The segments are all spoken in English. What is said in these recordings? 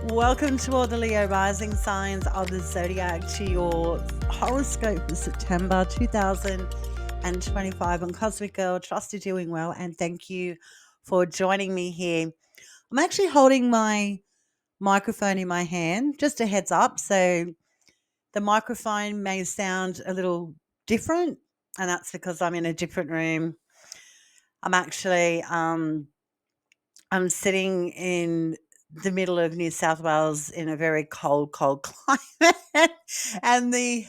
Welcome to all the Leo rising signs of the zodiac to your horoscope for September 2025. I'm Cosmic Girl. Trust you're doing well, and thank you for joining me here. I'm actually holding my microphone in my hand, just a heads up. So the microphone may sound a little different, and that's because I'm in a different room. I'm actually I'm sitting in the middle of New South Wales in a very cold, cold climate, and the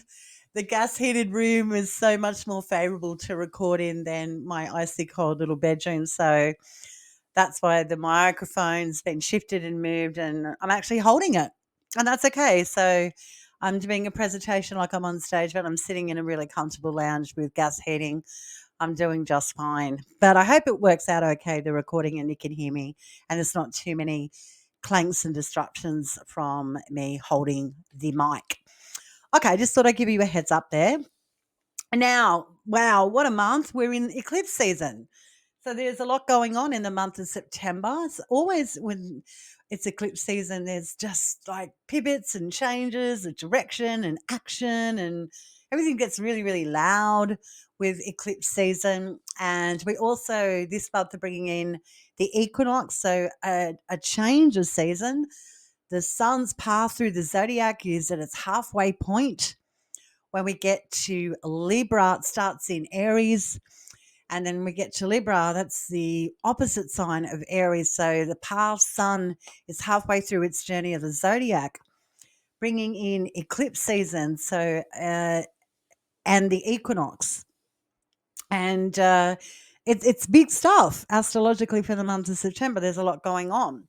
gas heated room is so much more favourable to record in than my icy cold little bedroom. So that's why the microphone's been shifted and moved, and I'm actually holding it, and that's okay. So I'm doing a presentation like I'm on stage, but I'm sitting in a really comfortable lounge with gas heating. I'm doing just fine. But I hope it works out okay, the recording, and you can hear me, and there's not too many clanks and disruptions from me holding the mic. Okay, I just thought I'd give you a heads up there. Now, wow, what a month. We're in eclipse season. So there's a lot going on in the month of September. It's always when it's eclipse season, there's just like pivots and changes of direction and action, and everything gets really, really loud with eclipse season. And we also this month are bringing in the equinox, so a change of season. The sun's path through the zodiac is at its halfway point. When we get to Libra, it starts in Aries, and then we get to Libra, that's the opposite sign of Aries. So the past sun is halfway through its journey of the zodiac, bringing in eclipse season. And the equinox. And it's big stuff astrologically for the month of September. There's a lot going on.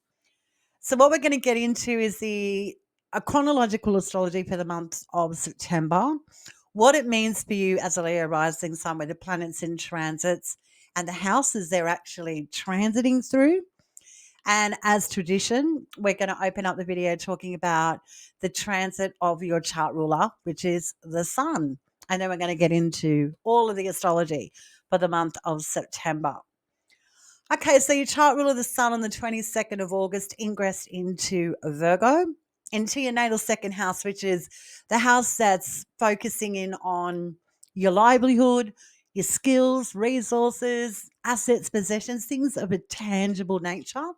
So what we're going to get into is a chronological astrology for the month of September, what it means for you as a Leo rising sign with the planets in transits and the houses they're actually transiting through. And as tradition, we're going to open up the video talking about the transit of your chart ruler, which is the sun. And then we're going to get into all of the astrology for the month of September. Okay, so your chart rule of the sun on the 22nd of August ingressed into Virgo, into your natal second house, which is the house that's focusing in on your livelihood, your skills, resources, assets, possessions, things of a tangible nature.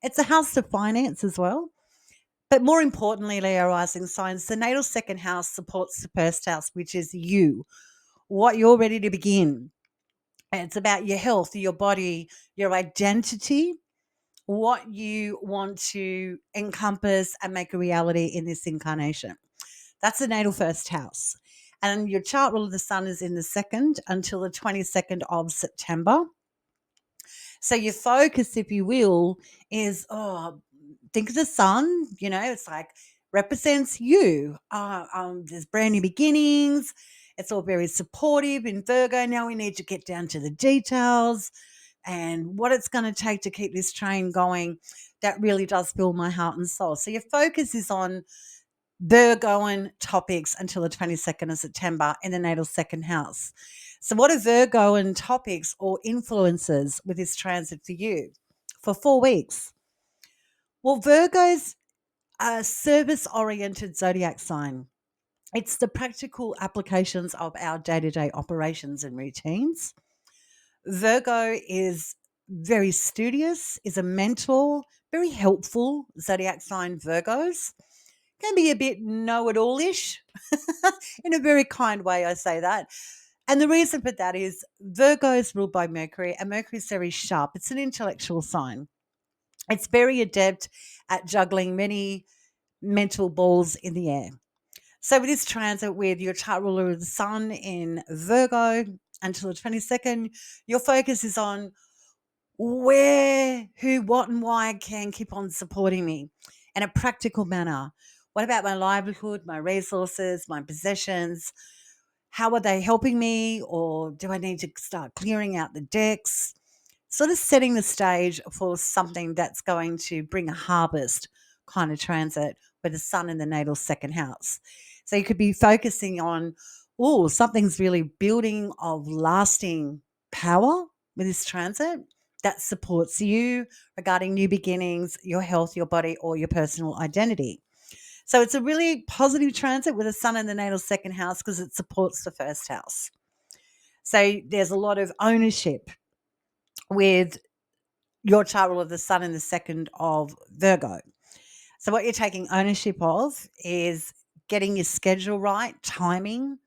It's a house to finance as well. But more importantly, Leo rising signs, the natal second house supports the first house, which is you, what you're ready to begin. It's about your health, your body, your identity, what you want to encompass and make a reality in this incarnation. That's the natal first house. And your chart rule of the sun is in the second until the 22nd of September. So your focus, if you will, is think of the sun, it's like represents you. There's brand new beginnings. It's all very supportive in Virgo. Now we need to get down to the details and what it's going to take to keep this train going. That really does fill my heart and soul. So your focus is on Virgoan topics until the 22nd of September in the natal second house. So what are Virgoan topics or influences with this transit for you for 4 weeks? Well, Virgo's a service-oriented zodiac sign. It's the practical applications of our day-to-day operations and routines. Virgo is very studious, is a mentor, very helpful zodiac sign, Virgos. Can be a bit know-it-all-ish in a very kind way, I say that. And the reason for that is Virgo is ruled by Mercury, and Mercury is very sharp. It's an intellectual sign. It's very adept at juggling many mental balls in the air. So with this transit with your chart ruler of the sun in Virgo until the 22nd, your focus is on where, who, what, and why can keep on supporting me in a practical manner. What about my livelihood, my resources, my possessions? How are they helping me? Or do I need to start clearing out the decks? Sort of setting the stage for something that's going to bring a harvest kind of transit with the sun in the natal second house. So you could be focusing on, something's really building of lasting power with this transit. that supports you regarding new beginnings, your health, your body, or your personal identity. So it's a really positive transit with the sun in the natal second house because it supports the first house. So there's a lot of ownership with your chart rule of the sun in the second of Virgo. So what you're taking ownership of is getting your schedule right, timing,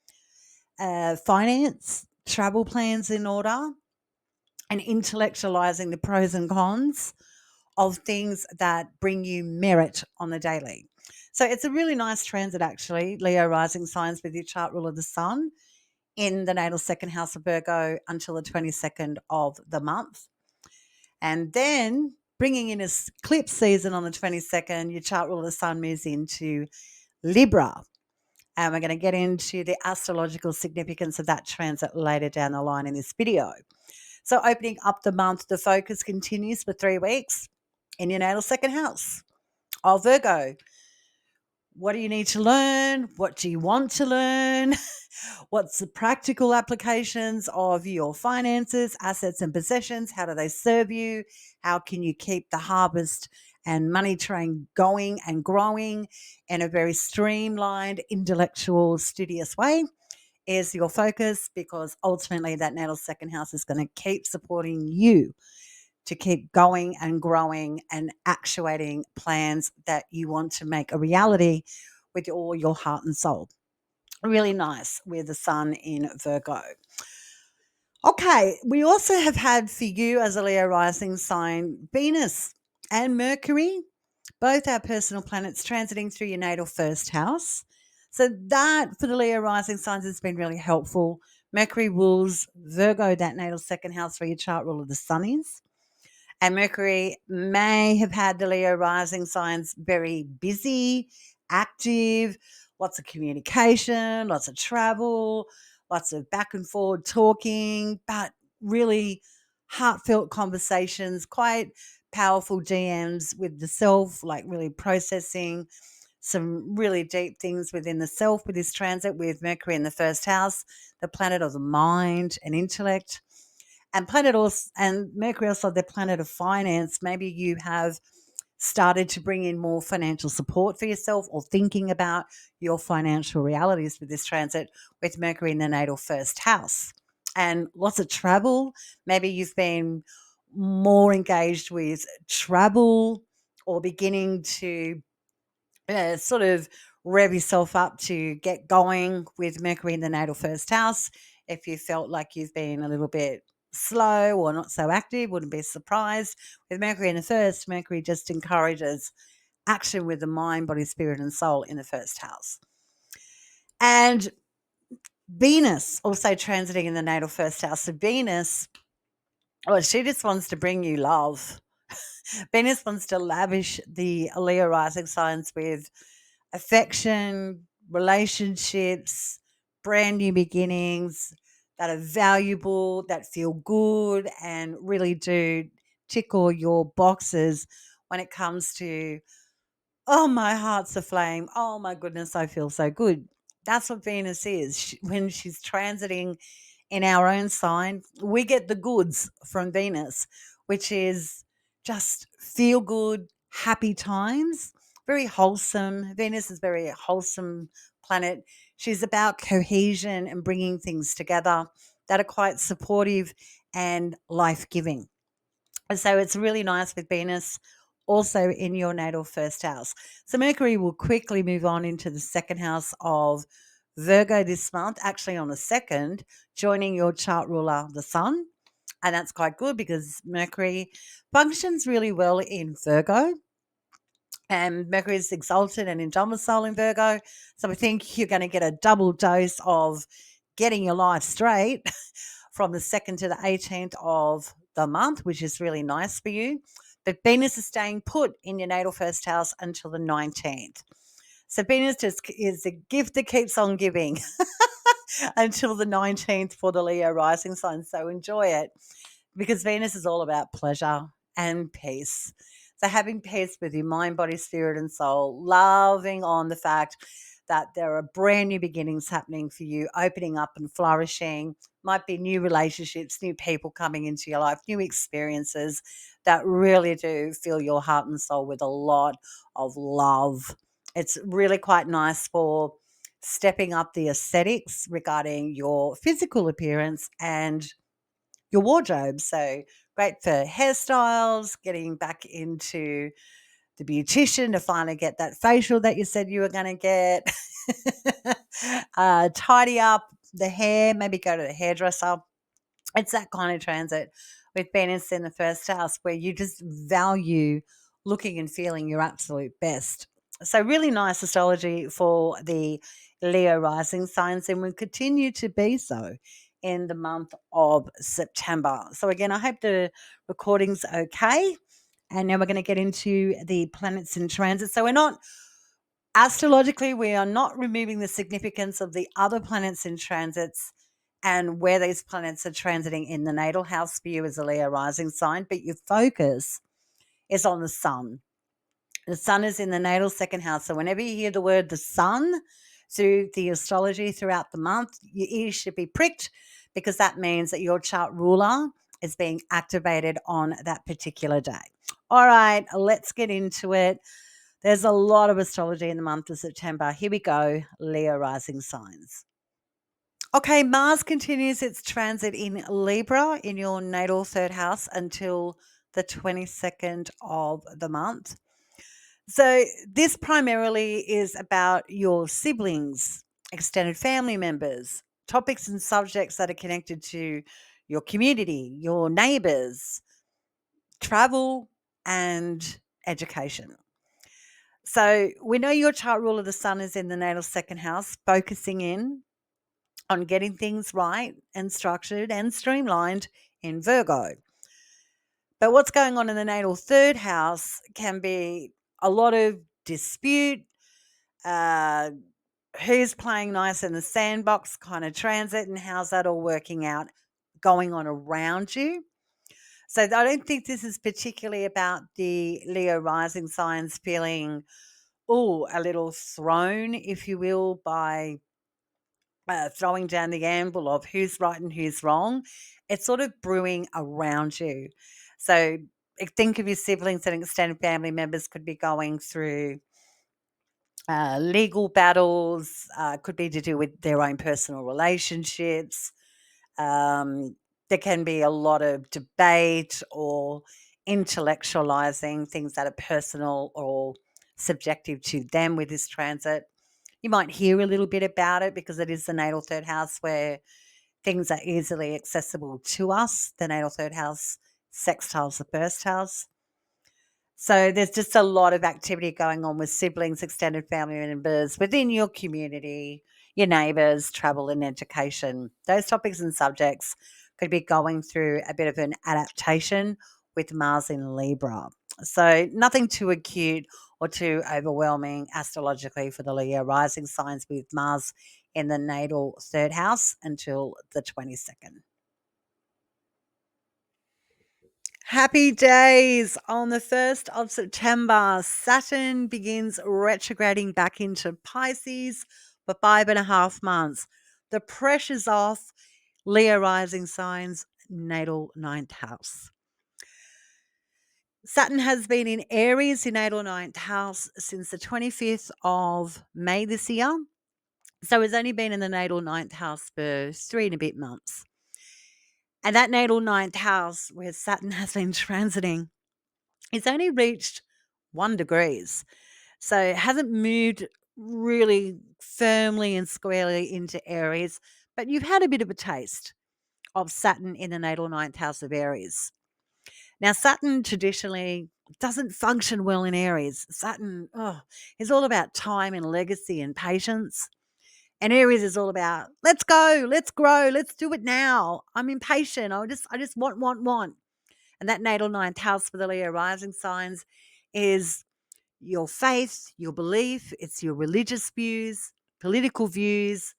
finance, travel plans in order, and intellectualizing the pros and cons of things that bring you merit on the daily. So it's a really nice transit, actually, Leo rising signs with your chart rule of the sun in the natal second house of Virgo until the 22nd of the month. And then bringing in a eclipse season on the 22nd, your chart rule of the sun moves into Libra. And we're going to get into the astrological significance of that transit later down the line in this video. So opening up the month, the focus continues for 3 weeks in your natal second house of Virgo. What do you need to learn? What do you want to learn? What's the practical applications of your finances, assets, and possessions? How do they serve you? How can you keep the harvest and money train going and growing in a very streamlined, intellectual, studious way? Is your focus, because ultimately that natal second house is going to keep supporting you to keep going and growing and actuating plans that you want to make a reality with all your heart and soul. Really nice with the sun in Virgo. Okay, we also have had for you as a Leo rising sign Venus and Mercury, both our personal planets transiting through your natal first house. So that for the Leo rising signs has been really helpful. Mercury rules Virgo, that natal second house where your chart rule of the sun is. And Mercury may have had the Leo rising signs very busy, active, lots of communication, lots of travel, lots of back and forward talking, but really heartfelt conversations, quite powerful DMs with the self, like really processing some really deep things within the self with this transit with Mercury in the first house, the planet of the mind and intellect. And planet also, and Mercury also the planet of finance. Maybe you have started to bring in more financial support for yourself or thinking about your financial realities with this transit with Mercury in the natal first house. And lots of travel. Maybe you've been more engaged with travel or beginning to sort of rev yourself up to get going with Mercury in the natal first house. If you felt like you've been a little bit slow or not so active, wouldn't be surprised. With Mercury in the first, Mercury just encourages action with the mind, body, spirit, and soul in the first house. And Venus also transiting in the natal first house. So Venus, well, she just wants to bring you love. Venus wants to lavish the Leo rising signs with affection, relationships, brand new beginnings that are valuable, that feel good, and really do tick all your boxes when it comes to, oh, my heart's aflame. Oh, my goodness, I feel so good. That's what Venus is. When she's transiting in our own sign, we get the goods from Venus, which is just feel good, happy times, very wholesome. Venus is very wholesome planet. She's about cohesion and bringing things together that are quite supportive and life giving. So it's really nice with Venus also in your natal first house. So Mercury will quickly move on into the second house of Virgo this month, actually on the second, joining your chart ruler, the sun. And that's quite good because Mercury functions really well in Virgo. And Mercury is exalted and in domicile in Virgo. So I think you're going to get a double dose of getting your life straight from the 2nd to the 18th of the month, which is really nice for you. But Venus is staying put in your natal first house until the 19th. So Venus just is a gift that keeps on giving until the 19th for the Leo rising sign. So enjoy it because Venus is all about pleasure and peace. So having peace with your mind, body, spirit, and soul, loving on the fact that there are brand new beginnings happening for you, opening up and flourishing. Might be new relationships, new people coming into your life, new experiences that really do fill your heart and soul with a lot of love. It's really quite nice for stepping up the aesthetics regarding your physical appearance and your wardrobe. So great for hairstyles, getting back into the beautician to finally get that facial that you said you were going to get. Tidy up the hair, maybe go to the hairdresser. It's that kind of transit with Venus in the first house where you just value looking and feeling your absolute best. So, really nice astrology for the Leo rising signs, and will continue to be so in the month of September. So, again, I hope the recording's okay. And now we're going to get into the planets in transit. So, we're not astrologically, we are not removing the significance of the other planets in transits and where these planets are transiting in the natal house for you as a Leo rising sign, but your focus is on the sun. The sun is in the natal second house. So whenever you hear the word the sun through the astrology throughout the month, your ears should be pricked because that means that your chart ruler is being activated on that particular day. All right, let's get into it. There's a lot of astrology in the month of September. Here we go, Leo rising signs. Okay, Mars continues its transit in Libra in your natal third house until the 22nd of the month. So, this primarily is about your siblings, extended family members, topics and subjects that are connected to your community, your neighbors, travel, and education. So we know your chart rule of the sun is in the natal second house, focusing in on getting things right and structured and streamlined in Virgo. But what's going on in the natal third house can be a lot of dispute, uh, who's playing nice in the sandbox kind of transit, and how's that all working out going on around you. So I don't think this is particularly about the Leo rising signs feeling a little thrown, if you will, by throwing down the gamble of who's right and who's wrong. It's sort of brewing around you. So think of your siblings and extended family members could be going through legal battles, could be to do with their own personal relationships. Um, there can be a lot of debate or intellectualizing things that are personal or subjective to them with this transit. You might hear a little bit about it because it is the natal third house where things are easily accessible to us. The natal third house sextiles the first house. So there's just a lot of activity going on with siblings, extended family members within your community, your neighbours, travel and education. Those topics and subjects could be going through a bit of an adaptation with Mars in Libra. So nothing too acute or too overwhelming astrologically for the Leo rising signs with Mars in the natal third house until the 22nd. Happy days. On the 1st of September, Saturn begins retrograding back into Pisces for 5.5 months. The pressure's off. Leo rising signs, natal ninth house. Saturn has been in Aries in natal ninth house since the 25th of May this year. So it's only been in the natal ninth house for 3 and a bit months. And that natal ninth house where Saturn has been transiting, it's only reached 1 degrees. So it hasn't moved really firmly and squarely into Aries, but you've had a bit of a taste of Saturn in the natal ninth house of Aries. Now, Saturn traditionally doesn't function well in Aries. Saturn is all about time and legacy and patience. And Aries is all about let's go, let's grow, let's do it now. I'm impatient. I just want. And that natal ninth house for the Leo rising signs is your faith, your belief, it's your religious views, political views.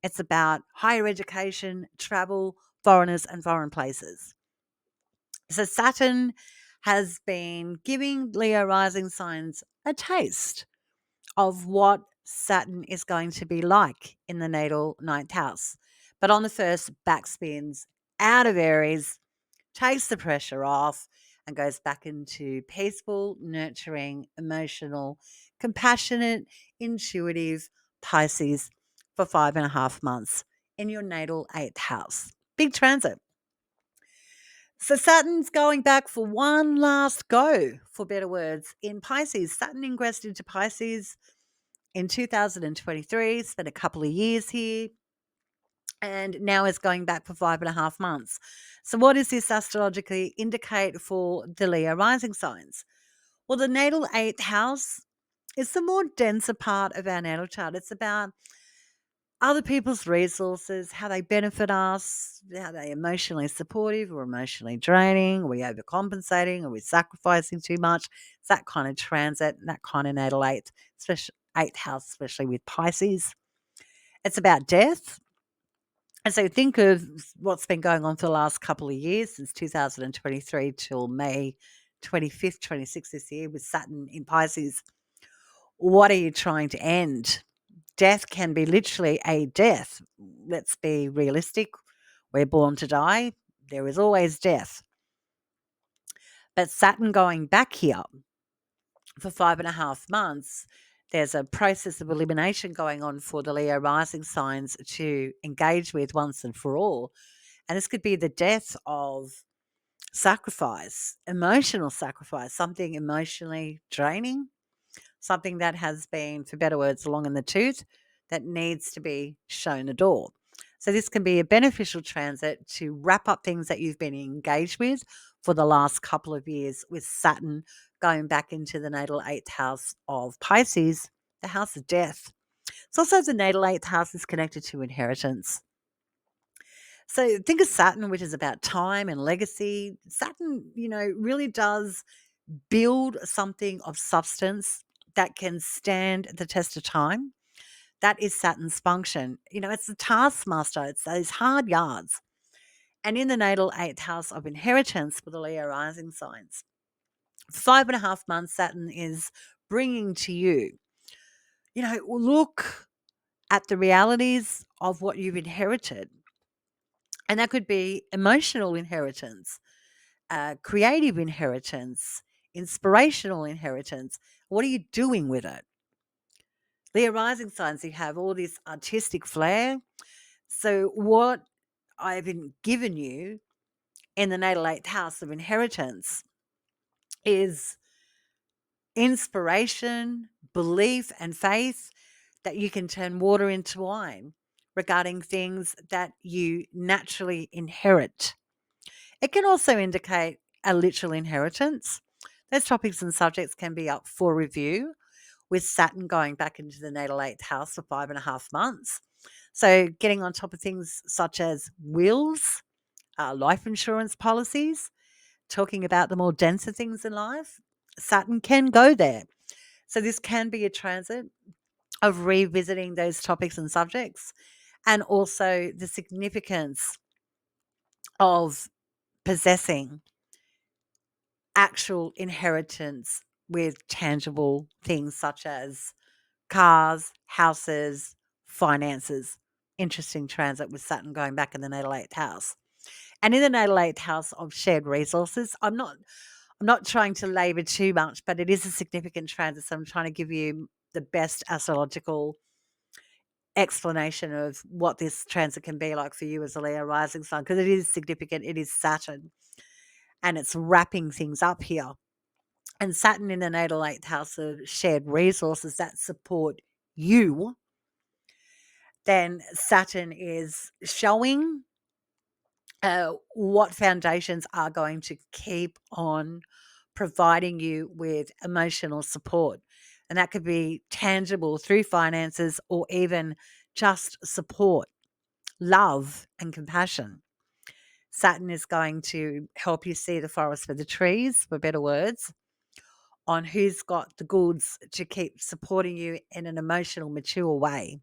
It's about higher education, travel, foreigners, and foreign places. So Saturn has been giving Leo rising signs a taste of what Saturn is going to be like in the natal ninth house. But on the first, backspins out of Aries, takes the pressure off, and goes back into peaceful, nurturing, emotional, compassionate, intuitive Pisces for 5.5 months in your natal eighth house. Big transit. So Saturn's going back for one last go, for better words, in Pisces. Saturn ingressed into Pisces in 2023, spent a couple of years here, and now is going back for 5.5 months. So, what does this astrologically indicate for the Leo rising signs? Well, the natal eighth house is the more denser part of our natal chart. It's about other people's resources, how they benefit us, how they emotionally supportive or emotionally draining. Are we overcompensating? Are we sacrificing too much? It's that kind of transit, that kind of natal eighth house, especially with Pisces. It's about death. And so think of what's been going on for the last couple of years, since 2023 till May 25th, 26th this year, with Saturn in Pisces. What are you trying to end? Death can be literally a death. Let's be realistic. We're born to die. There is always death. But Saturn going back here for 5.5 months, there's a process of elimination going on for the Leo rising signs to engage with once and for all. And this could be the death of sacrifice, emotional sacrifice, something emotionally draining, something that has been, for better words, long in the tooth, that needs to be shown a door. So this can be a beneficial transit to wrap up things that you've been engaged with for the last couple of years, with Saturn going back into the natal eighth house of Pisces, the house of death. It's also the natal eighth house is connected to inheritance. So think of Saturn, which is about time and legacy. Saturn, really does build something of substance that can stand the test of time. That is Saturn's function. It's the taskmaster, it's those hard yards. And in the natal eighth house of inheritance for the Leo rising signs, 5.5 months, Saturn is bringing to you, look at the realities of what you've inherited. And that could be emotional inheritance, creative inheritance, inspirational inheritance. What are you doing with it? Leo rising signs, you have all this artistic flair. So, what I've been given you in the natal eighth house of inheritance is inspiration, belief, and faith that you can turn water into wine regarding things that you naturally inherit. It can also indicate a literal inheritance. Those topics and subjects can be up for review, with Saturn going back into the natal eighth house for 5.5 months. So, getting on top of things such as wills, life insurance policies, talking about the more denser things in life, Saturn can go there. So, this can be a transit of revisiting those topics and subjects, and also the significance of possessing actual inheritance with tangible things such as cars, houses, finances. Interesting transit with Saturn going back in the natal eighth house. And in the natal eighth house of shared resources, I'm not trying to labor too much, but it is a significant transit. So I'm trying to give you the best astrological explanation of what this transit can be like for you as a Leo rising sign, because it is significant. It is Saturn, and it's wrapping things up here. And Saturn in the natal eighth house of shared resources that support you, then Saturn is showing what foundations are going to keep on providing you with emotional support. And that could be tangible through finances, or even just support, love, and compassion. Saturn is going to help you see the forest for the trees, for better words, on who's got the goods to keep supporting you in an emotional, mature way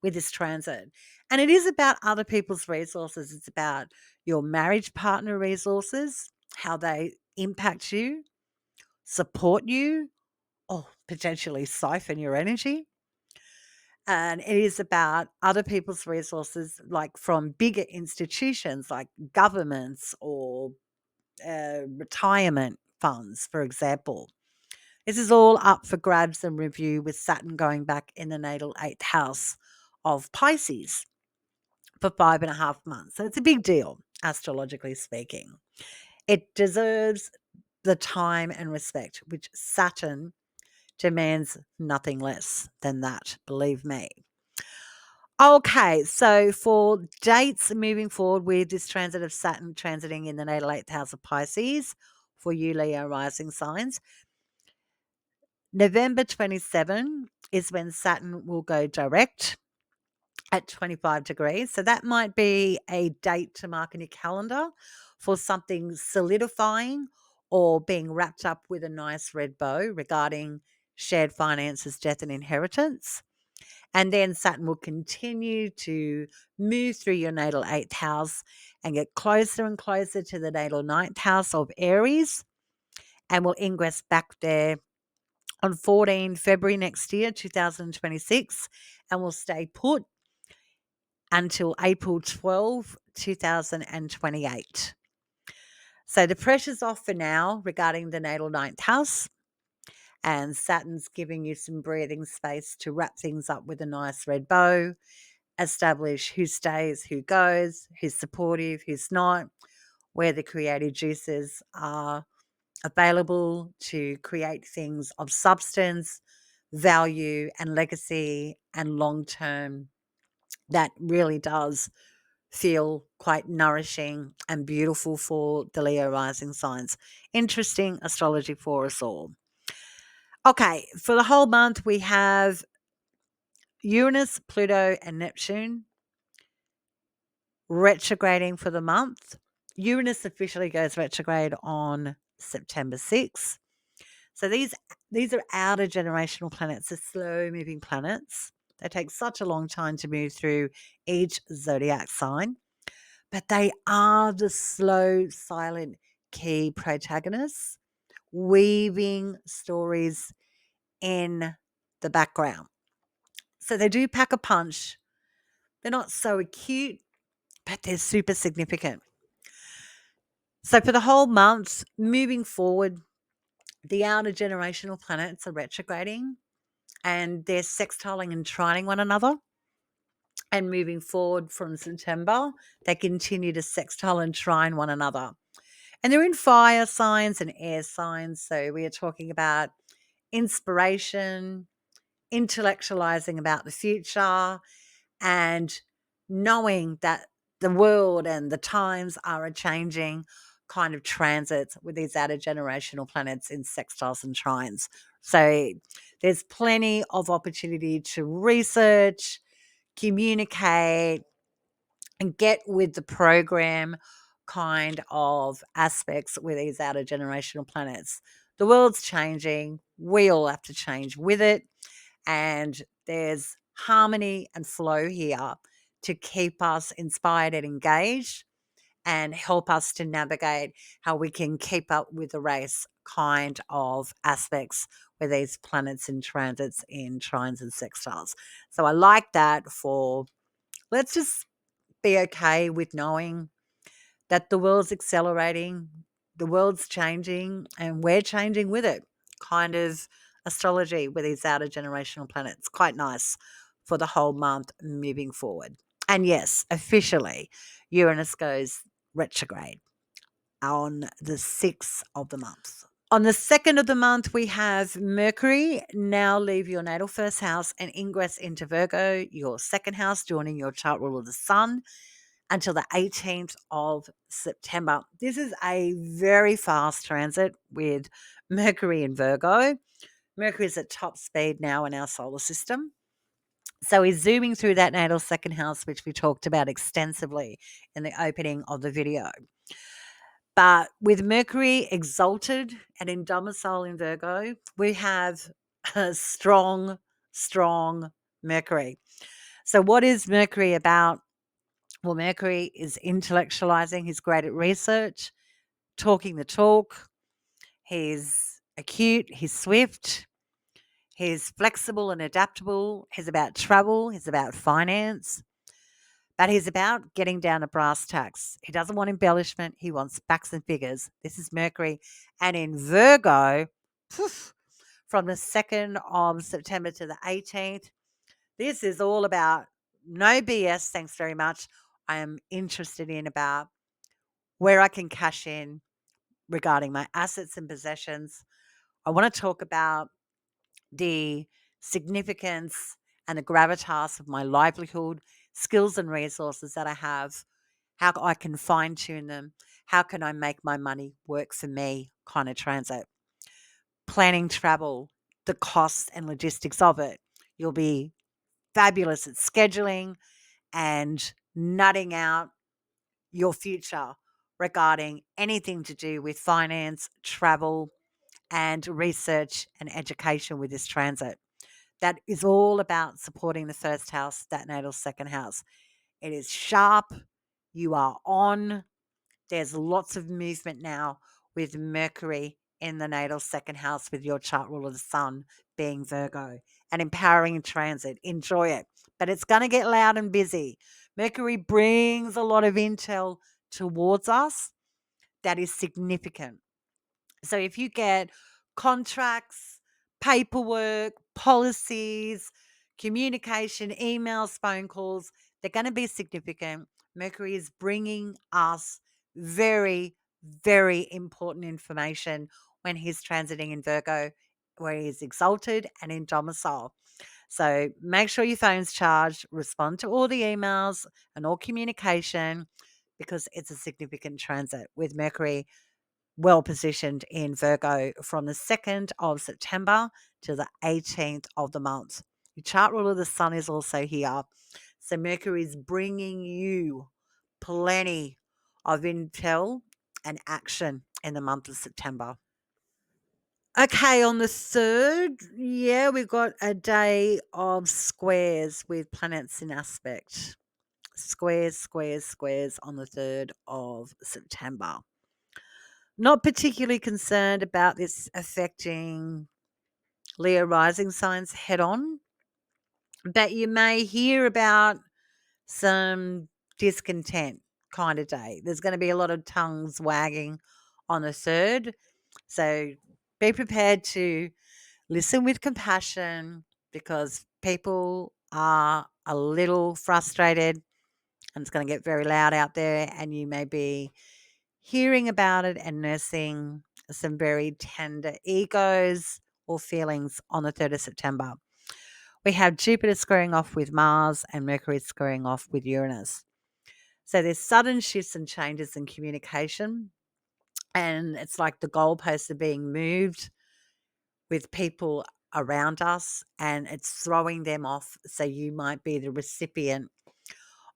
with this transit. And it is about other people's resources. It's about your marriage partner resources, how they impact you, support you, or potentially siphon your energy. And it is about other people's resources, like from bigger institutions like governments or retirement funds, for example. This is all up for grabs and review with Saturn going back in the natal eighth house of Pisces for 5.5 months. So it's a big deal, astrologically speaking. It deserves the time and respect, which Saturn demands nothing less than that, believe me. Okay, so for dates moving forward with this transit of Saturn transiting in the natal eighth house of Pisces for you Leo rising signs, November 27 is when Saturn will go direct at 25 degrees. So that might be a date to mark in your calendar for something solidifying or being wrapped up with a nice red bow regarding shared finances, death, and inheritance. And then Saturn will continue to move through your natal eighth house and get closer and closer to the natal ninth house of Aries and will ingress back there on 14 February next year, 2026, and will stay put until April 12, 2028. So the pressure's off for now regarding the natal ninth house, and Saturn's giving you some breathing space to wrap things up with a nice red bow, establish who stays, who goes, who's supportive, who's not, where the creative juices are available to create things of substance, value, and legacy and long term that really does feel quite nourishing and beautiful for the Leo rising signs. Interesting astrology for us all. Okay, for the whole month, we have Uranus, Pluto, and Neptune retrograding for the month. Uranus officially goes retrograde on September 6th. So these are outer generational planets, the slow moving planets. They take such a long time to move through each zodiac sign, but they are the slow, silent key protagonists, weaving stories in the background. So they do pack a punch. They're not so acute, but they're super significant. So for the whole month, moving forward, the outer generational planets are retrograding and they're sextiling and trining one another. And moving forward from September, they continue to sextile and trine one another. And they're in fire signs and air signs. So we are talking about inspiration, intellectualizing about the future, and knowing that the world and the times are a changing kind of transits with these outer generational planets in sextiles and trines. So there's plenty of opportunity to research, communicate, and get with the program kind of aspects with these outer generational planets. The world's changing. We all have to change with it. And there's harmony and flow here to keep us inspired and engaged and help us to navigate how we can keep up with the race kind of aspects with these planets in transits in trines and sextiles. So I like that for let's just be okay with knowing that the world's accelerating, the world's changing, and we're changing with it. Kind of astrology with these outer generational planets. Quite nice for the whole month moving forward. And yes, officially, Uranus goes retrograde on the 6th of the month. On the 2nd of the month, we have Mercury now leave your natal first house and ingress into Virgo, your second house, joining your chart rule of the sun until the 18th of September. This is a very fast transit with Mercury in Virgo. Mercury is at top speed now in our solar system. So he's zooming through that natal second house, which we talked about extensively in the opening of the video. But with Mercury exalted and in domicile in Virgo, we have a strong, strong Mercury. So what is Mercury about? Well, Mercury is intellectualizing. He's great at research, talking the talk. He's acute. He's swift. He's flexible and adaptable. He's about travel. He's about finance. But he's about getting down to brass tacks. He doesn't want embellishment. He wants facts and figures. This is Mercury. And in Virgo, poof, from the 2nd of September to the 18th, this is all about no BS. Thanks very much. I am interested in about where I can cash in regarding my assets and possessions. I want to talk about the significance and the gravitas of my livelihood, skills and resources that I have, how I can fine tune them, how can I make my money work for me kind of transit. Planning travel, the costs and logistics of it. You'll be fabulous at scheduling and nutting out your future regarding anything to do with finance, travel, and research and education with this transit. That is all about supporting the first house, that natal second house. It is sharp. You are on. There's lots of movement now with Mercury in the natal second house with your chart rule of the sun being Virgo, and empowering transit. Enjoy it. But it's going to get loud and busy. Mercury brings a lot of intel towards us that is significant. So if you get contracts, paperwork, policies, communication, emails, phone calls, they're going to be significant. Mercury is bringing us very, very important information when he's transiting in Virgo, where he's exalted and in domicile. So make sure your phone's charged, respond to all the emails and all communication because it's a significant transit with Mercury well positioned in Virgo from the 2nd of September to the 18th of the month. Your chart rule of the sun is also here. So Mercury is bringing you plenty of intel and action in the month of September. Okay, on the 3rd, yeah, we've got a day of squares with planets in aspect. Squares, squares, squares on the 3rd of September. Not particularly concerned about this affecting Leo rising signs head on, but you may hear about some discontent kind of day. There's going to be a lot of tongues wagging on the 3rd. So be prepared to listen with compassion because people are a little frustrated and it's going to get very loud out there, and you may be hearing about it and nursing some very tender egos or feelings on the 3rd of September. We have Jupiter squaring off with Mars and Mercury squaring off with Uranus. So there's sudden shifts and changes in communication, and it's like the goalposts are being moved with people around us, and it's throwing them off. So you might be the recipient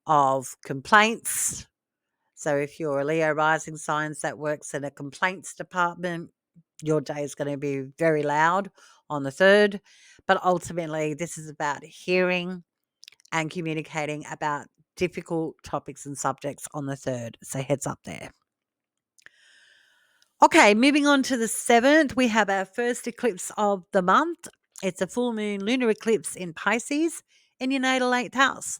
of complaints. So if you're a Leo rising signs that works in a complaints department, your day is going to be very loud on the 3rd. But ultimately, this is about hearing and communicating about difficult topics and subjects on the 3rd. So heads up there. Okay, moving on to the 7th, we have our first eclipse of the month. It's a full moon lunar eclipse in Pisces in your natal 8th house,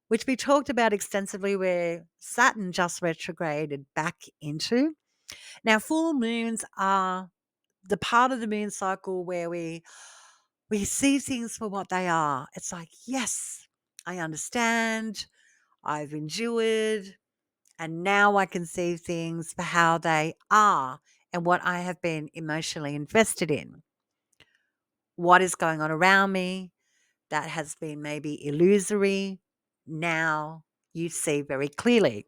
which we talked about extensively, where Saturn just retrograded back into. Now, full moons are the part of the moon cycle where we see things for what they are. It's like, yes, I understand, I've endured, and now I can see things for how they are and what I have been emotionally invested in. What is going on around me that has been maybe illusory, now you see very clearly.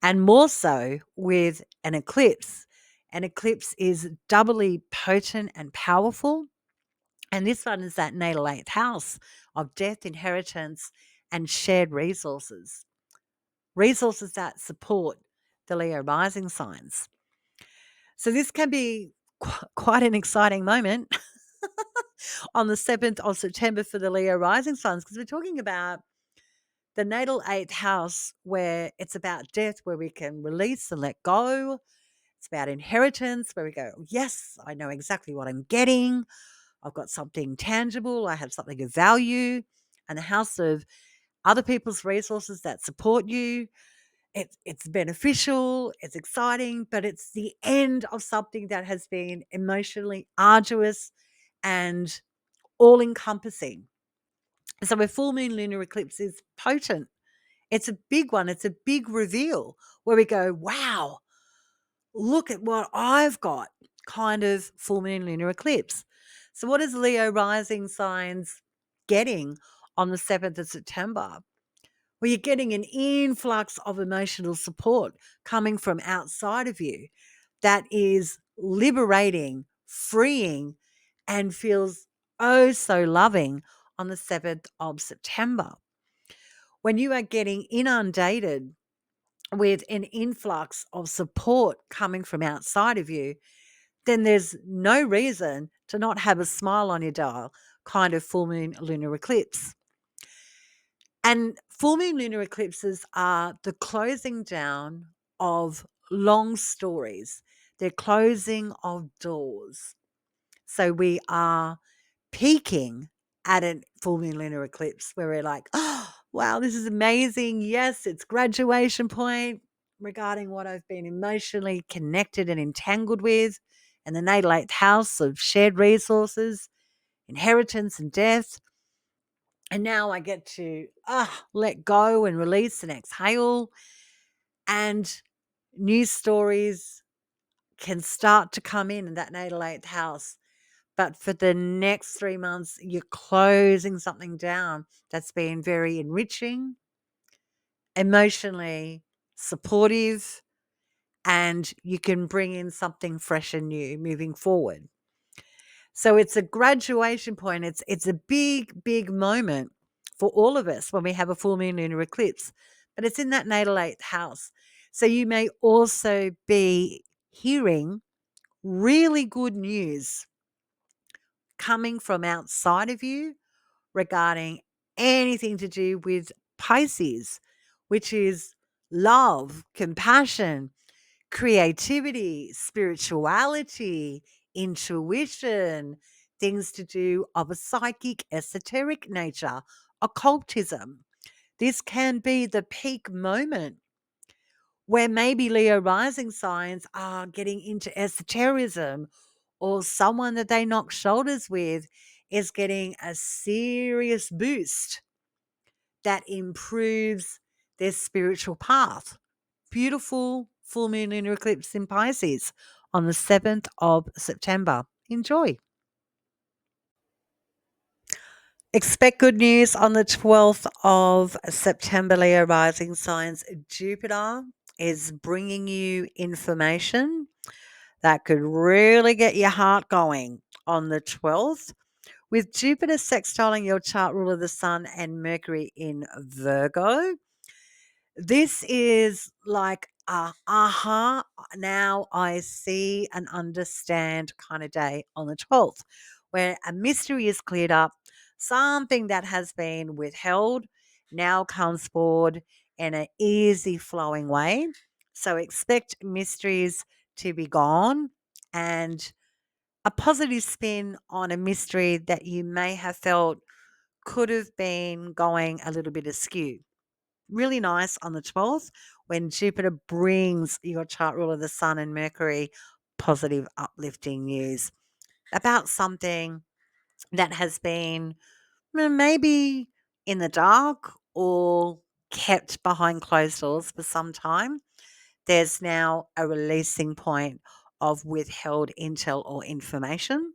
And more so with an eclipse. An eclipse is doubly potent and powerful. And this one is that natal 8th house of death, inheritance, and shared resources. Resources that support the Leo rising signs. So this can be quite an exciting moment on the 7th of September for the Leo rising signs, because we're talking about the natal 8th house, where it's about death, where we can release and let go. It's about inheritance, where we go, yes, I know exactly what I'm getting. I've got something tangible, I have something of value, and a house of other people's resources that support you. It's beneficial, it's exciting, but it's the end of something that has been emotionally arduous and all encompassing. So a full moon lunar eclipse is potent. It's a big one. It's a big reveal where we go, wow, look at what I've got, kind of full moon lunar eclipse. So, what is Leo rising signs getting on the 7th of September? Well, you're getting an influx of emotional support coming from outside of you that is liberating, freeing, and feels oh so loving on the 7th of September. When you are getting inundated with an influx of support coming from outside of you, then there's no reason to not have a smile on your dial, kind of full moon lunar eclipse. And full moon lunar eclipses are the closing down of long stories, they're closing of doors. So we are peaking at a full moon lunar eclipse where we're like, oh, wow, this is amazing. Yes, it's graduation point regarding what I've been emotionally connected and entangled with, and the natal eighth house of shared resources, inheritance, and death. And now I get to let go and release and exhale, and new stories can start to come in that natal eighth house. But for the next 3 months, you're closing something down that's been very enriching, emotionally supportive, and you can bring in something fresh and new moving forward. So it's a graduation point. It's a big, big moment for all of us when we have a full moon lunar eclipse, but it's in that natal eighth house. So you may also be hearing really good news coming from outside of you regarding anything to do with Pisces, which is love, compassion, creativity, spirituality, intuition, things to do of a psychic, esoteric nature, occultism. This can be the peak moment where maybe Leo rising signs are getting into esotericism, or someone that they knock shoulders with is getting a serious boost that improves their spiritual path. Beautiful full moon lunar eclipse in Pisces on the 7th of September. Enjoy. Expect good news on the 12th of September, Leo rising signs. Jupiter is bringing you information that could really get your heart going on the 12th. With Jupiter sextiling your chart ruler, the Sun, and Mercury in Virgo, this is like a aha, now I see and understand kind of day on the 12th, where a mystery is cleared up, something that has been withheld now comes forward in an easy flowing way. So expect mysteries to be gone and a positive spin on a mystery that you may have felt could have been going a little bit askew. Really nice on the 12th when Jupiter brings your chart ruler, the Sun and Mercury, positive, uplifting news about something that has been maybe in the dark or kept behind closed doors for some time. There's now a releasing point of withheld intel or information.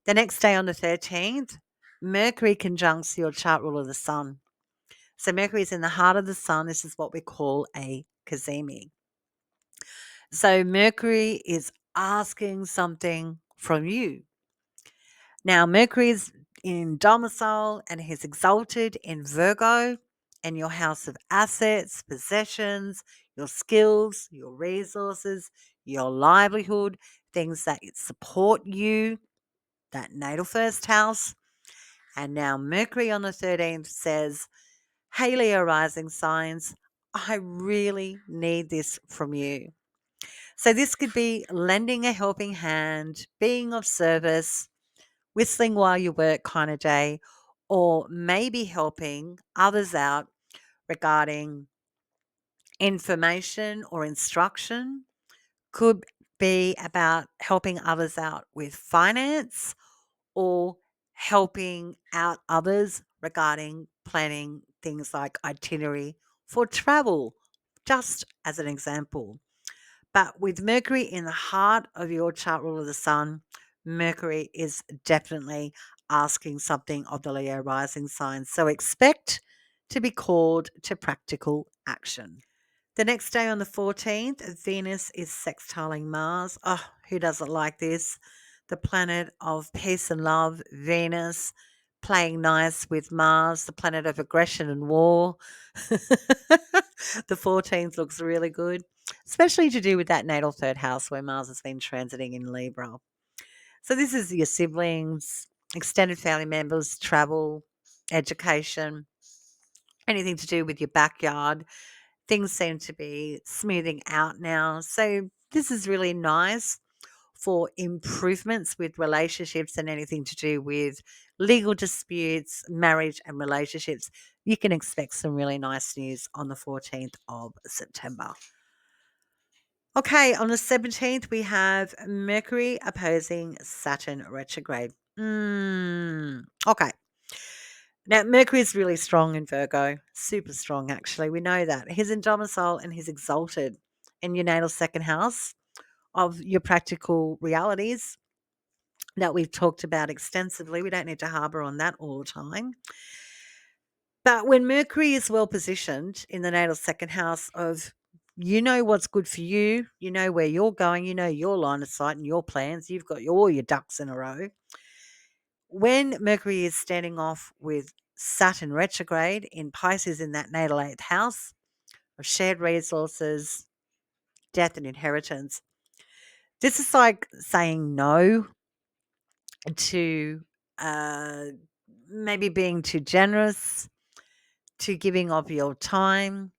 The next day on the 13th, Mercury conjuncts your chart ruler, the Sun. So Mercury is in the heart of the Sun. This is what we call a cazimi. So Mercury is asking something from you. Now, Mercury is in domicile and he's exalted in Virgo and your house of assets, possessions, your skills, your resources, your livelihood, things that support you, that natal first house. And now Mercury on the 13th says, hey, Leo rising signs, I really need this from you. So this could be lending a helping hand, being of service, whistling while you work kind of day, or maybe helping others out regarding information or instruction. Could be about helping others out with finance or helping out others regarding planning things like itinerary for travel, just as an example. But with Mercury in the heart of your chart rule of the sun, Mercury is definitely asking something of the Leo rising sign. So expect to be called to practical action. The next day on the 14th, Venus is sextiling Mars. Oh, who doesn't like this? The planet of peace and love, Venus, playing nice with Mars, the planet of aggression and war. The 14th looks really good, especially to do with that natal third house where Mars has been transiting in Libra. So this is your siblings, extended family members, travel, education, anything to do with your backyard. Things seem to be smoothing out now. So this is really nice for improvements with relationships and anything to do with legal disputes, marriage and relationships. You can expect some really nice news on the 14th of September. Okay, on the 17th, we have Mercury opposing Saturn retrograde. Okay. Now, Mercury is really strong in Virgo, super strong, actually. We know that. He's in domicile and he's exalted in your natal second house of your practical realities that we've talked about extensively. We don't need to harbour on that all the time. But when Mercury is well positioned in the natal second house of you know what's good for you, you know where you're going, you know your line of sight and your plans, you've got all your ducks in a row. When Mercury is standing off with Saturn retrograde in Pisces in that natal eighth house of shared resources, death and inheritance, this is like saying no to uh, maybe being too generous, to giving of your time.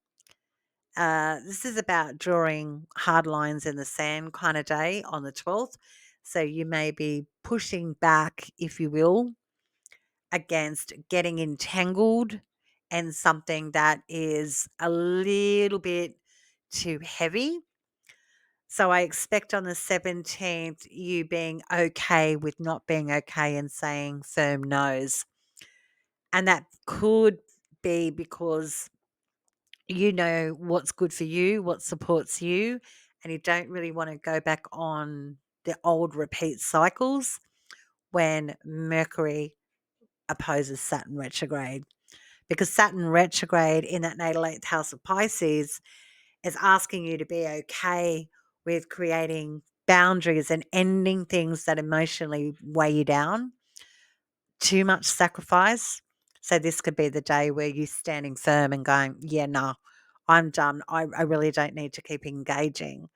This is about drawing hard lines in the sand kind of day on the 12th. So you may be pushing back, if you will, against getting entangled and something that is a little bit too heavy. So I expect on the 17th you being okay with not being okay and saying firm no's. And that could be because you know what's good for you, what supports you, and you don't really want to go back on the old repeat cycles when Mercury opposes Saturn retrograde. Because Saturn retrograde in that natal eighth house of Pisces is asking you to be okay with creating boundaries and ending things that emotionally weigh you down. Too much sacrifice. So this could be the day where you're standing firm and going, yeah, no, I'm done. I really don't need to keep engaging.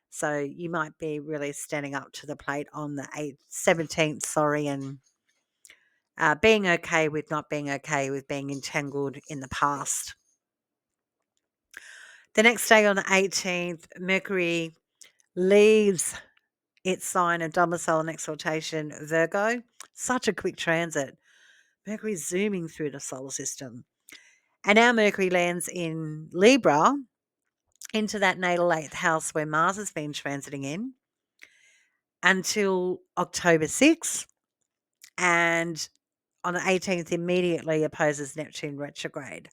So you might be really standing up to the plate on the 17th, and being okay with not being okay with being entangled in the past. The next day on the 18th, Mercury leaves its sign of domicile and exaltation, Virgo. Such a quick transit. Mercury's zooming through the solar system. And now Mercury lands in Libra into that natal eighth house where Mars has been transiting in until October 6th. And on the 18th, immediately opposes Neptune retrograde.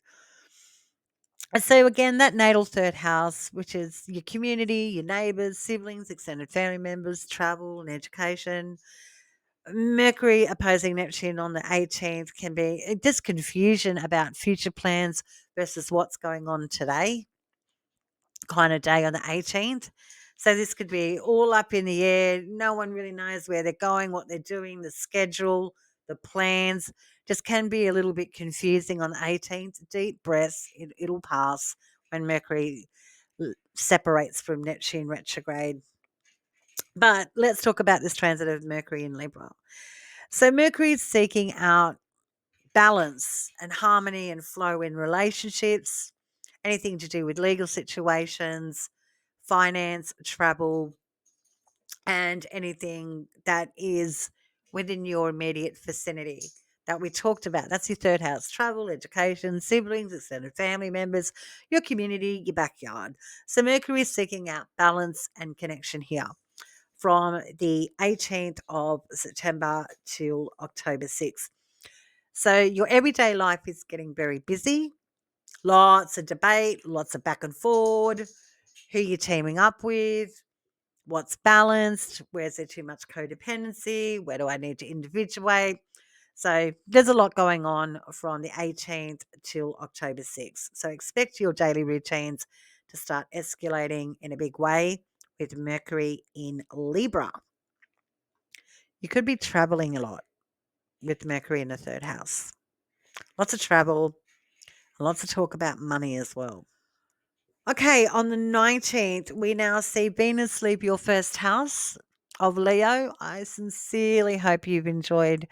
So again, that natal third house, which is your community, your neighbours, siblings, extended family members, travel and education. Mercury opposing Neptune on the 18th can be just confusion about future plans versus what's going on today kind of day on the 18th. So this could be all up in the air. No one really knows where they're going, what they're doing, the schedule, the plans. Just can be a little bit confusing on the 18th. Deep breaths, it'll pass when Mercury separates from Neptune retrograde. But let's talk about this transit of Mercury in Libra. So Mercury is seeking out balance and harmony and flow in relationships, anything to do with legal situations, finance, travel, and anything that is within your immediate vicinity that we talked about. That's your third house: travel, education, siblings, extended family members, your community, your backyard. So Mercury is seeking out balance and connection here from the 18th of September till October 6th. So your everyday life is getting very busy, lots of debate, lots of back and forward, who you're teaming up with, what's balanced, where's there too much codependency, where do I need to individuate. So there's a lot going on from the 18th till October 6th. So expect your daily routines to start escalating in a big way with Mercury in Libra. You could be traveling a lot with Mercury in the third house. Lots of travel, lots of talk about money as well. Okay, on the 19th, we now see Venus leave your first house of Leo. I sincerely hope you've enjoyed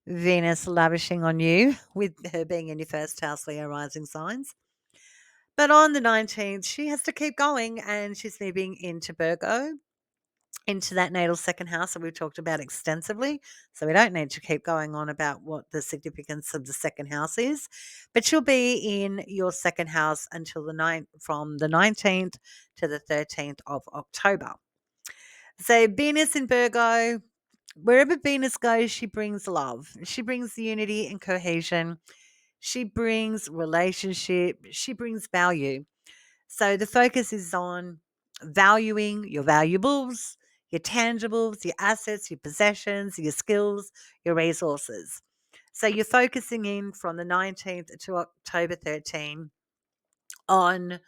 Venus lavishing on you with her being in your first house, Leo rising signs. But on the 19th, she has to keep going and she's moving into Virgo, into that natal second house that we've talked about extensively. So we don't need to keep going on about what the significance of the second house is. But she'll be in your second house until from the 19th to the 13th of October. So Venus in Virgo, wherever Venus goes, she brings love. She brings unity and cohesion. She brings relationship. She brings value. So the focus is on valuing your valuables, your tangibles, your assets, your possessions, your skills, your resources. So you're focusing in from the 19th to October 13 on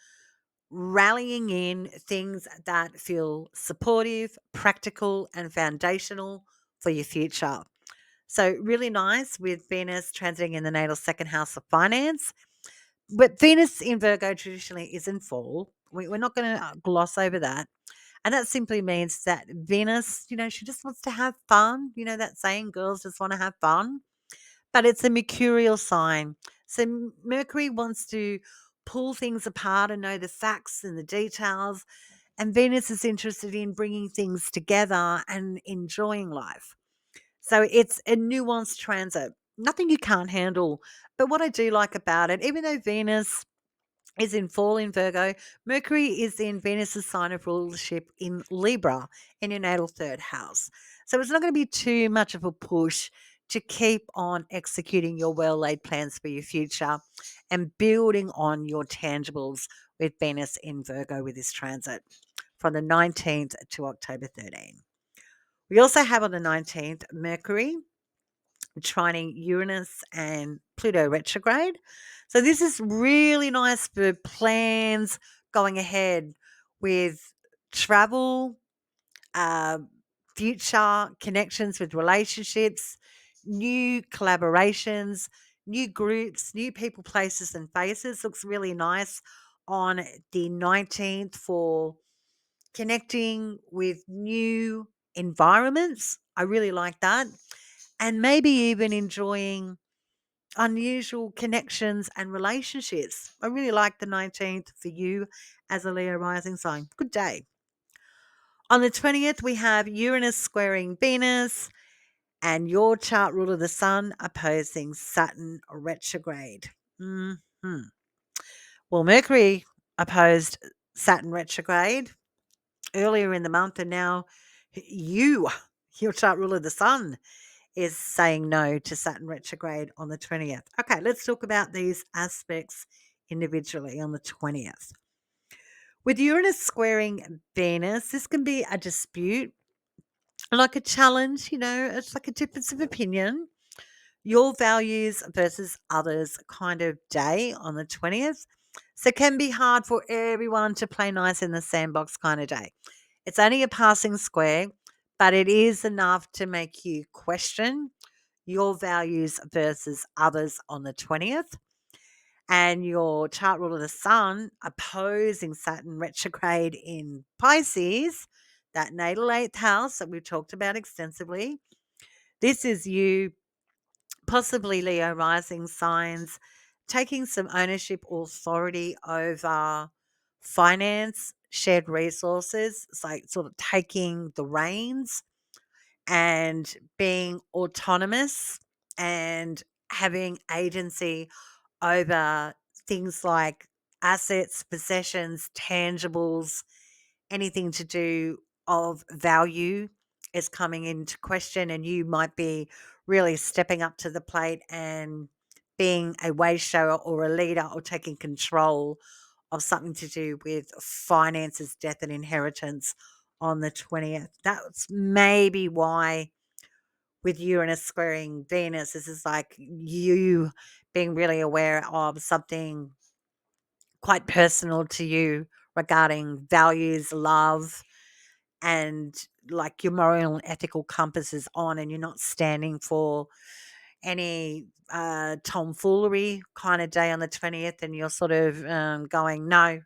rallying in things that feel supportive, practical, and foundational for your future. So really nice with Venus transiting in the natal second house of finance. But Venus in Virgo traditionally is in fall. We're not going to gloss over that. And that simply means that Venus, she just wants to have fun. You know that saying, girls just want to have fun. But it's a mercurial sign. So Mercury wants to pull things apart and know the facts and the details. And Venus is interested in bringing things together and enjoying life. So it's a nuanced transit. Nothing you can't handle. But what I do like about it, even though Venus is in fall in Virgo, Mercury is in Venus's sign of rulership in Libra in your natal third house. So it's not going to be too much of a push to keep on executing your well laid plans for your future and building on your tangibles with Venus in Virgo with this transit from the 19th to October 13. We also have on the 19th Mercury trining Uranus and Pluto retrograde. So this is really nice for plans going ahead with travel, uh, future connections with relationships, new collaborations, new groups, new people, places, and faces. Looks really nice on the 19th for connecting with new environments. I really like that. And maybe even enjoying unusual connections and relationships. I really like the 19th for you as a Leo rising sign. Good day. On the 20th, we have Uranus squaring Venus and your chart ruler, the Sun, opposing Saturn retrograde. hmm Well, Mercury opposed Saturn retrograde earlier in the month, and now you, your chart ruler, the Sun, is saying no to Saturn retrograde on the 20th. Okay, let's talk about these aspects individually on the 20th. With Uranus squaring Venus, this can be a dispute, like a challenge, it's like a difference of opinion. Your values versus others kind of day on the 20th. So it can be hard for everyone to play nice in the sandbox kind of day. It's only a passing square, but it is enough to make you question your values versus others on the 20th. And your chart ruler, the Sun, opposing Saturn retrograde in Pisces, that natal eighth house that we've talked about extensively. This is you, possibly Leo rising signs, taking some ownership or authority over finance, shared resources. It's like sort of taking the reins and being autonomous and having agency over things like assets, possessions, tangibles, anything to do of value is coming into question, and you might be really stepping up to the plate and being a way shower or a leader or taking control of something to do with finances, death, and inheritance on the 20th. That's maybe why with Uranus squaring Venus, this is like you being really aware of something quite personal to you regarding values, love, and like your moral and ethical compass is on, and you're not standing for any tomfoolery kind of day on the 20th, and you're sort of going, no,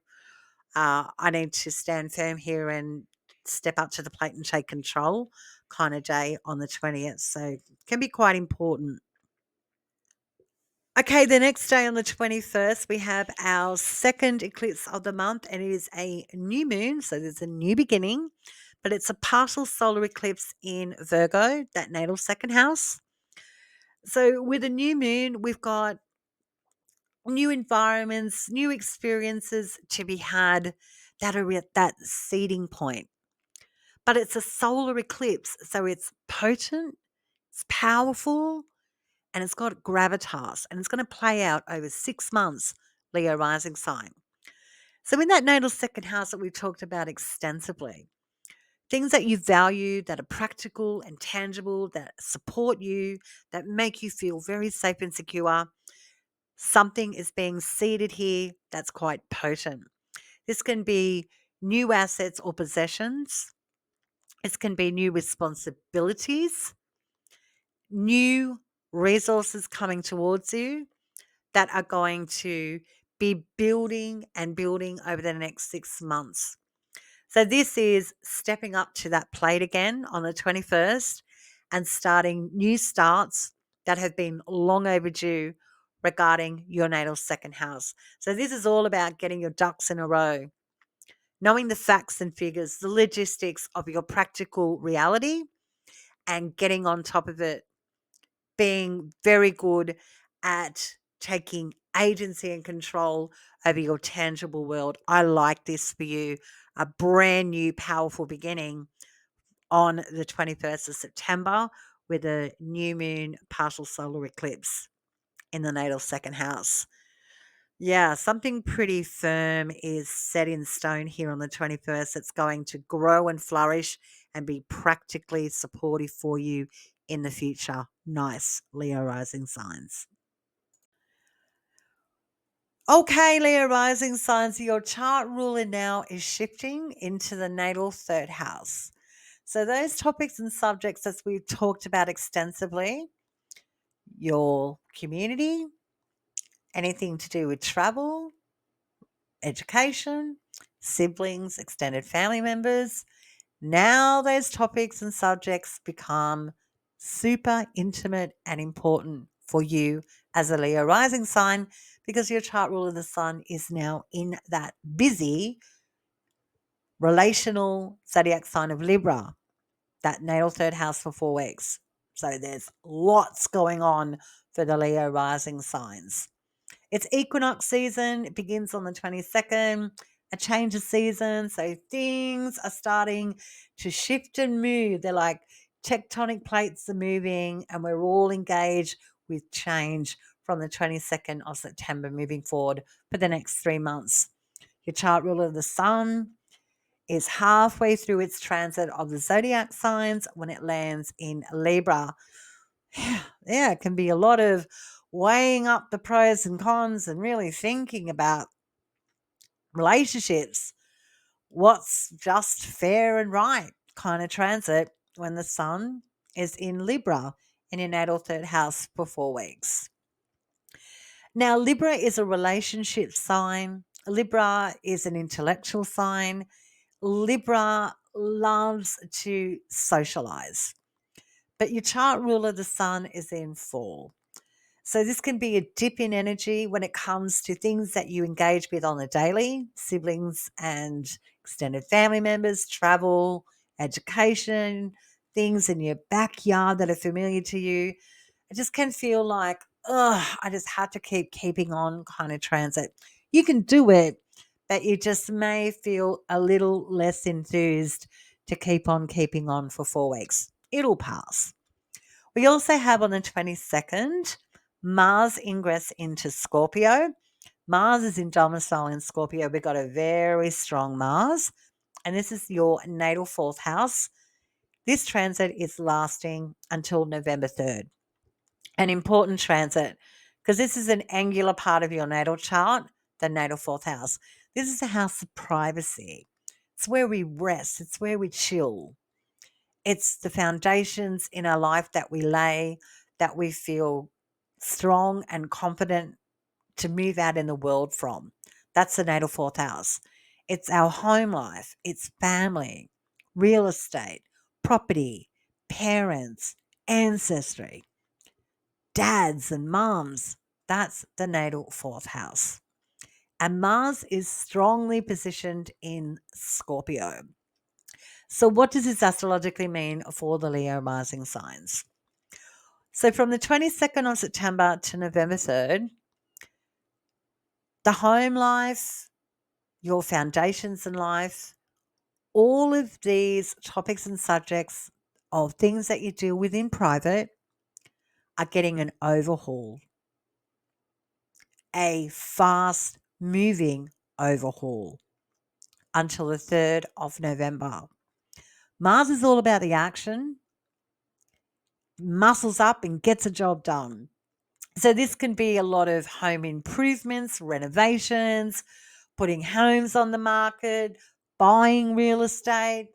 I need to stand firm here and step up to the plate and take control kind of day on the 20th. So it can be quite important. Okay, the next day on the 21st, we have our second eclipse of the month, and it is a new moon. So there's a new beginning, but it's a partial solar eclipse in Virgo, that natal second house. So with a new moon, we've got new environments, new experiences to be had that are at that seeding point. But it's a solar eclipse, so it's potent, it's powerful, and it's got gravitas, and it's going to play out over 6 months, Leo rising sign. So, in that natal second house that we've talked about extensively, things that you value that are practical and tangible, that support you, that make you feel very safe and secure, something is being seeded here that's quite potent. This can be new assets or possessions, this can be new responsibilities, new resources coming towards you that are going to be building and building over the next 6 months. So this is stepping up to that plate again on the 21st and starting new starts that have been long overdue regarding your natal second house. So this is all about getting your ducks in a row, knowing the facts and figures, the logistics of your practical reality, and getting on top of it, being very good at taking agency and control over your tangible world. I like this for you. A brand new, powerful beginning on the 21st of September with a new moon partial solar eclipse in the natal second house. Yeah, something pretty firm is set in stone here on the 21st. It's going to grow and flourish and be practically supportive for you in the future. Nice, Leo rising signs. Okay, Leo rising signs, your chart ruler now is shifting into the natal third house. So, those topics and subjects that we've talked about extensively, your community, anything to do with travel, education, siblings, extended family members. Now those topics and subjects become super intimate and important for you as a Leo rising sign because your chart ruler of the sun is now in that busy relational zodiac sign of Libra, that natal third house for 4 weeks. So there's lots going on for the Leo rising signs. It's equinox season. It begins on the 22nd, a change of season. So things are starting to shift and move. They're like tectonic plates are moving, and we're all engaged with change from the 22nd of September moving forward for the next 3 months. Your chart ruler of the sun is halfway through its transit of the zodiac signs when it lands in Libra. Yeah, it can be a lot of weighing up the pros and cons and really thinking about relationships, what's just fair and right kind of transit when the sun is in Libra in your natal third house for 4 weeks. Now, Libra is a relationship sign. Libra is an intellectual sign. Libra loves to socialize, but your chart ruler, the sun, is in fall. So this can be a dip in energy when it comes to things that you engage with on a daily, siblings and extended family members, travel, education, things in your backyard that are familiar to you. It just can feel like, ugh, I just had to keeping on kind of transit. You can do it, but you just may feel a little less enthused to keep on keeping on for 4 weeks. It'll pass. We also have on the 22nd, Mars ingress into Scorpio. Mars is in domicile in Scorpio. We've got a very strong Mars, and this is your natal fourth house. This transit is lasting until November 3rd. An important transit because this is an angular part of your natal chart, the natal fourth house. This is a house of privacy. It's where we rest, it's where we chill. It's the foundations in our life that we lay, that we feel strong and confident to move out in the world from. That's the natal fourth house. It's our home life, it's family, real estate, property, parents, ancestry, dads and moms. That's the natal fourth house. And Mars is strongly positioned in Scorpio. So, what does this astrologically mean for the Leo rising signs? So, from the 22nd of September to November 3rd, the home life, your foundations in life, all of these topics and subjects of things that you deal with in private are getting an overhaul, a fast moving overhaul until the 3rd of November. Mars is all about the action, muscles up and gets a job done. So this can be a lot of home improvements, renovations, putting homes on the market, buying real estate,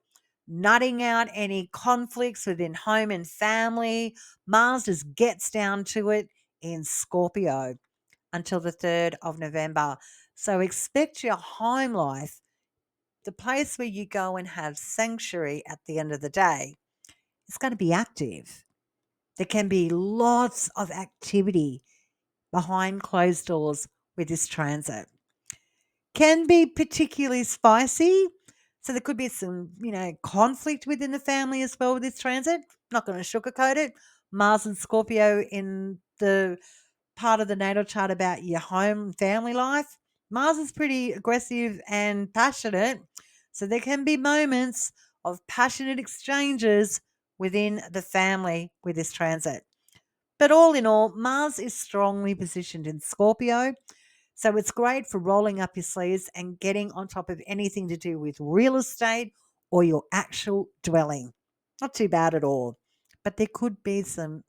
nutting out any conflicts within home and family. Mars just gets down to it in Scorpio until the 3rd of November. So expect your home life, the place where you go and have sanctuary at the end of the day, is going to be active. There can be lots of activity behind closed doors with this transit. Can be particularly spicy. So there could be some, conflict within the family as well with this transit. Not going to sugarcoat it. Mars and Scorpio in the part of the natal chart about your home family life. Mars is pretty aggressive and passionate. So there can be moments of passionate exchanges within the family with this transit. But all in all, Mars is strongly positioned in Scorpio. So it's great for rolling up your sleeves and getting on top of anything to do with real estate or your actual dwelling. Not too bad at all. But there could be some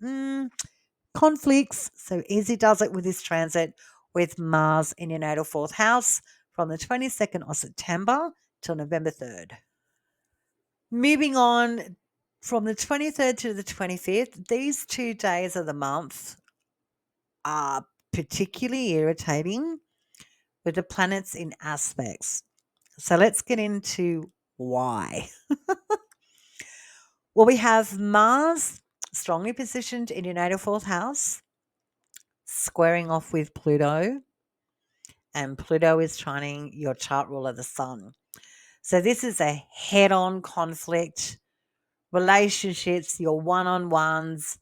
conflicts. So easy does it with this transit with Mars in your natal fourth house from the 22nd of September till November 3rd. Moving on from the 23rd to the 25th, these 2 days of the month are particularly irritating with the planets in aspects. So let's get into why. Well, we have Mars strongly positioned in your natal fourth house, squaring off with Pluto, and Pluto is trining your chart ruler, the sun. So this is a head-on conflict. Relationships, your one-on-ones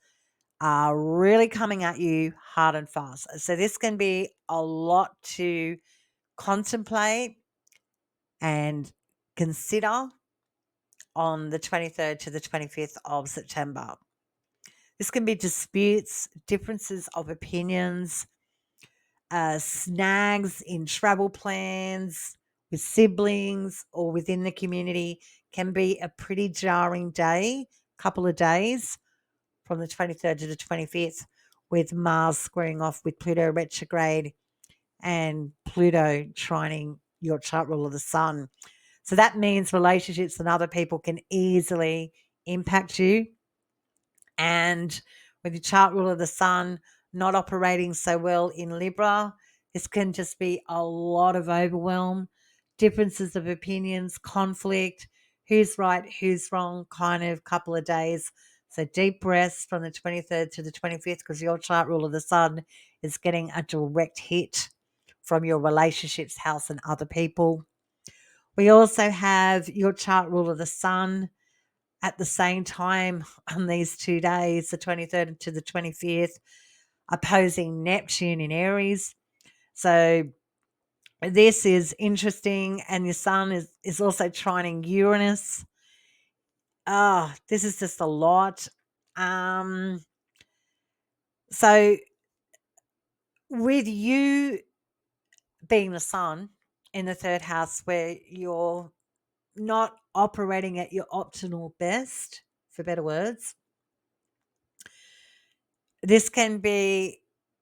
are really coming at you hard and fast. So this can be a lot to contemplate and consider on the 23rd to the 25th of September. This can be disputes, differences of opinions, snags in travel plans with siblings or within the community. Can be a pretty jarring day, couple of days from the 23rd to the 25th, with Mars squaring off with Pluto retrograde and Pluto trining your chart ruler, the sun. So that means relationships and other people can easily impact you. And with your chart ruler, the sun not operating so well in Libra, this can just be a lot of overwhelm, differences of opinions, conflict, who's right, who's wrong, kind of couple of days. So deep breaths from the 23rd to the 25th, because your chart ruler, the sun, is getting a direct hit from your relationships house and other people. We also have your chart ruler, the sun, at the same time on these 2 days, the 23rd to the 25th, opposing Neptune in Aries. So this is interesting, and your sun is also trining Uranus. This is just a lot. So with you being the sun in the third house, where you're not operating at your optimal best, for better words, this can be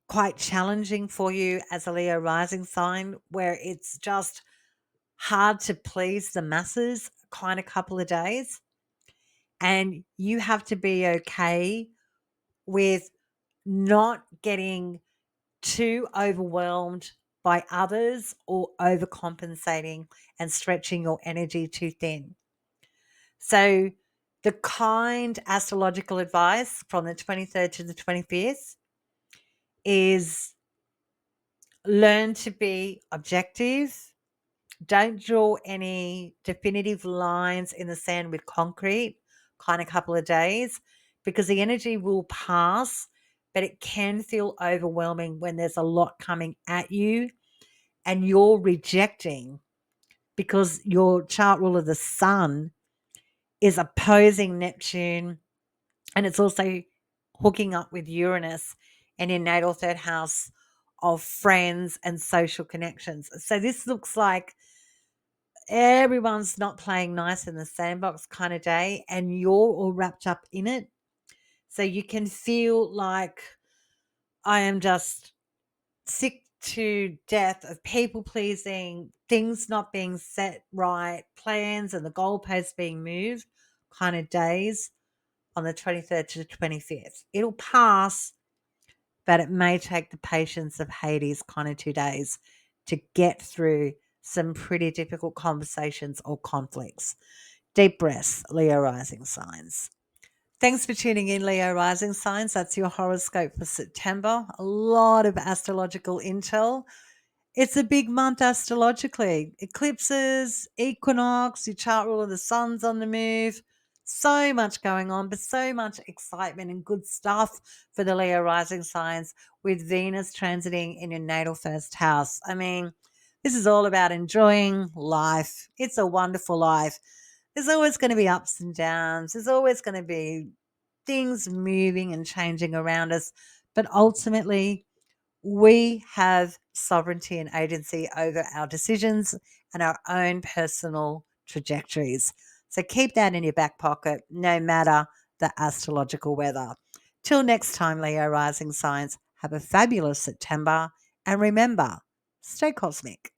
quite challenging for you as a Leo rising sign, where it's just hard to please the masses kind of couple of days. And you have to be okay with not getting too overwhelmed by others or overcompensating and stretching your energy too thin. So, the kind astrological advice from the 23rd to the 25th is learn to be objective. Don't draw any definitive lines in the sand with concrete kind of couple of days, because the energy will pass, but it can feel overwhelming when there's a lot coming at you and you're rejecting, because your chart ruler, the sun, is opposing Neptune, and it's also hooking up with Uranus and in natal third house of friends and social connections. So this looks like everyone's not playing nice in the sandbox kind of day, and you're all wrapped up in it. So you can feel like, I am just sick to death of people pleasing, things not being set right, plans and the goalposts being moved kind of days on the 23rd to the 25th. It'll pass, but it may take the patience of Hades kind of 2 days to get through some pretty difficult conversations or conflicts. Deep breaths, Leo rising signs. Thanks for tuning in, Leo rising signs. That's your horoscope for September. A lot of astrological intel. It's a big month astrologically. Eclipses, equinox, your chart ruler, the sun's on the move. So much going on, but so much excitement and good stuff for the Leo rising signs, with Venus transiting in your natal first house. I mean, this is all about enjoying life. It's a wonderful life. There's always going to be ups and downs. There's always going to be things moving and changing around us. But ultimately, we have sovereignty and agency over our decisions and our own personal trajectories. So keep that in your back pocket, no matter the astrological weather. Till next time, Leo rising signs, have a fabulous September. And remember, stay cosmic.